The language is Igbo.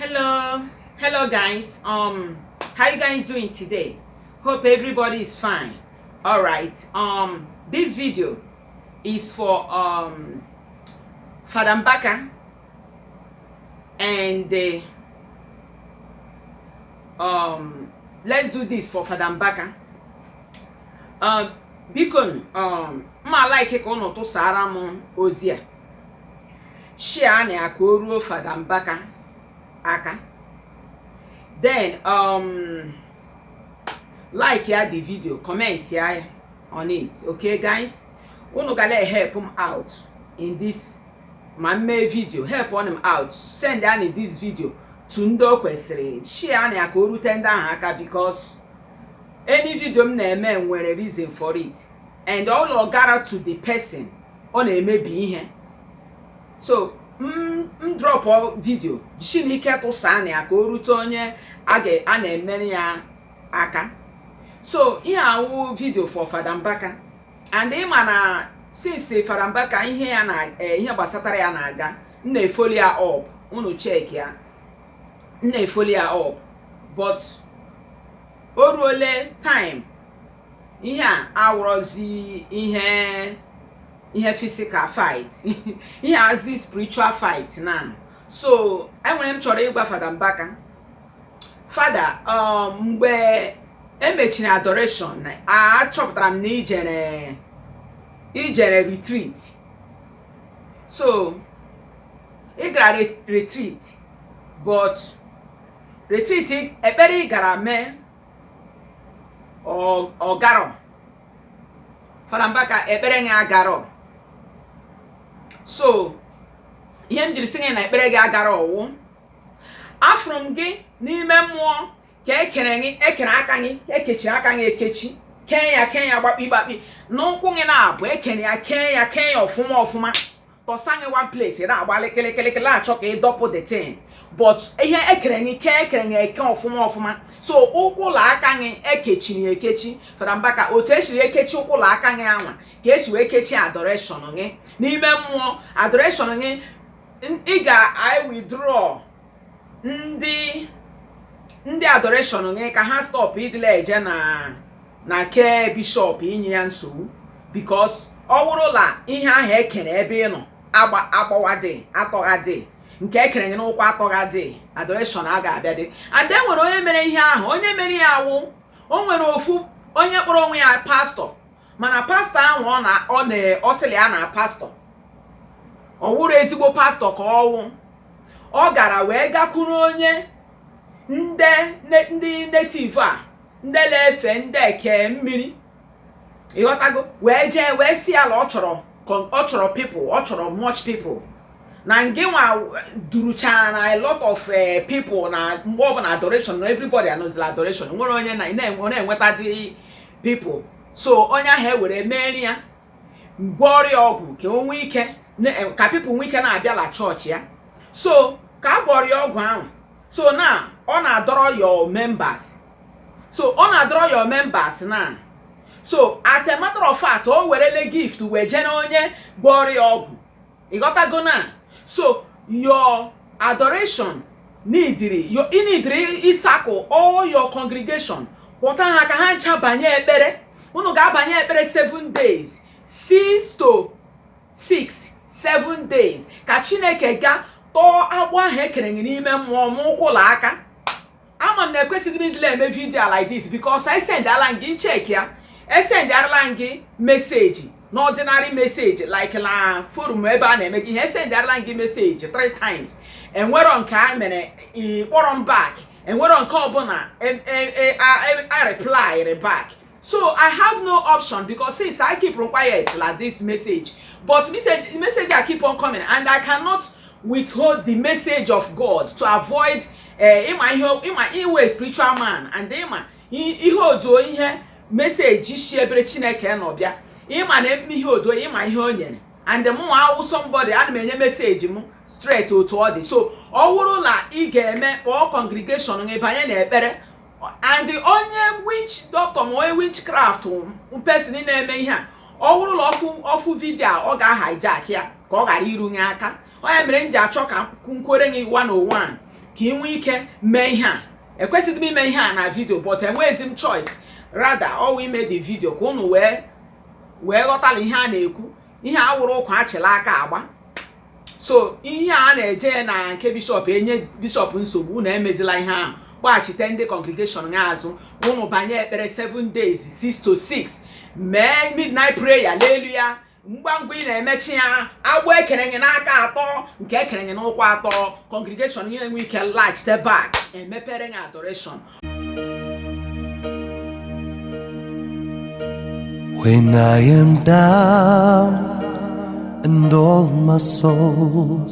Hello guys. How you guys doing today? Hope everybody is fine. All right. This video is for Father Mbaka and let's do this for Father Mbaka. Bikon ma like ka unu tụsara m ozi a share na kwuru Father Mbaka aka. Then like the video, comment on it. Okay guys, unu gonna help him out in this my video, help on him out, send any this video to ndo kwesịrị share na kwuru tender aka, because any video m na-eme nwere reason for it, and all gara to the person ọ na-emebi ihe. So drop video Chineke tụsa na ka o rute onye a na-emere ya aka. So ihe awụ video for Father Mbaka, and ịma na since Father Mbaka ihe ya na ihe gbasatara ya na-aga, na-efoli ya up, unu check ya, na-efoli ya up, but o ruole time ihe a awụrọzi ihe physical fight ihe azi spiritual fight now. So enwere m chọrọ ịgwa Father Mbaka, Father, mgbe emechiri adoration achọpụtara m na ijere retreat. So ị gara retreat, but retreat ekpere ị gara mee ọgarọ. Father Mbaka ekpere nga agaro. So ihe m jiri sị na ekpere gị agara ọwụ, afụrụ m gị n'ime mmụọ ka ekere aka gị, ekechiri aka gị ekechi, kee ya gbakpi n'ụkwụ gị na-abụ ekene ya, kee ya ọfụma tọsa gị one place na-agba lekele achọ ka ịdọpụ the thing, but ihe ekere gị eke ọfụma. So ụkwụ la aka gị ekechiri ekechi. Father Mbaka, otu esiri ekechi ụkwụ la aka gị anwa ka esi wee kechi adoration gị n'ime mmụọ. Adoration gị ị ga withdraw ndị adoration gị ka ha stop idile eje na ke bishop inye ya nsogbu, because ọ wụrụla ihe ahụ ekere ebe ị nọ agbawadị atọghadị, nke ekere gị n'ụkwụ atọghadị, adoration a ga-abịa dị. And then nwere onye mere ihe ahụ, onye mere ya awụ, o nwere ofu onye kpọrọ onwe ya pastor, mana pastor ahụ ọ sịrị ya na pastor ọ wụrụ ezigbo pastor ka ọ gara wee gakwuru onye ndị native a, ndị lefe ndị eke mmiri, ịghọtago, wee jee wee si ala ọ chọrọ people, ọ chọrọ much people, na nge nwa duruchara na a lot of people na mgbe ọ bụ na adoration, na everybody anọzila adoration, nwere onye na-enweta dị people. So onye ahụ ewere meri ya gwọrọ ọgwụ ka o nwee ike ka people nwee ike na-abịala chọọchị ya. So ka a gwọrọ ya ọgwụ ahụ, so na ọ na-adọrọ your members, so ọ na-adọrọ your members na. So as a matter of fact, o werele gift wee jee na onye gwọrọ ya ọgwụ, ịghọtago na. So your adoration neediri ịsakụ all your congregation, kpọta ha ka ha ncha banye ekpere. Unu ga-abanye ekpere 7 days, 6 to 7 days, ka Chineke ga tọọ agbụ ahụ ekere gị n'ime mmụọ n'ụkwụla aka. Ama m na ekwesịghị idile eme video like this, because I send ala gị check ya, send ala gị message, no ordinary message like na forum ebe a na-eme gị, send ala gị message 3 times, enwero nke a mere ịkpọrọ m back, enwero nke ọbụla I reply back. So I have no option, because since I keep quiet like this message, but message I keep on coming, and I cannot withhold the message of God to avoid iwe spiritual man, and ihe odo ihe message shiebere Chineke n'ọbịa, ịma na ihe odo ịma ihe o nyere, and mụ awụ somebody ana m enye message m straight otu ọ dị. So ọ wụrụ na ị ga-eme kpọọ congregation gị banye na ekpere, and the onye witch doctor ma onye witchcraft person na-eme ihe a, ọ wụrụ la ọfụ video ọ ga-hijack ya ka ọ ghara iru nye aka. Onye mere nji achọ ka nkwere gị 101 ka ị nwee ike mee ihe a. Ekwesịghị m ime ihe a na video, but enweghịzi m choice, rather always made the video ka unu wee ghọtala ihe a na-ekwu. Ihe a wụrụ ụkwa achịla aka agba. So ihe a na-eje na nke bishop enye bishop nsogbu, unu emezila ihe ahụ. Gbaghachite ndị congregation azụ, unu banye ekpere 7 days 6 to 6, mee midnight prayer n'elu ya. Mgbangwa ị na-emechi ya, agba ekerenye n'aka atọ, nke ekerenye n'ụkwụ atọ, congregation nye enwe ike laghachite back, emepere nye adoration. When I am down and all my soul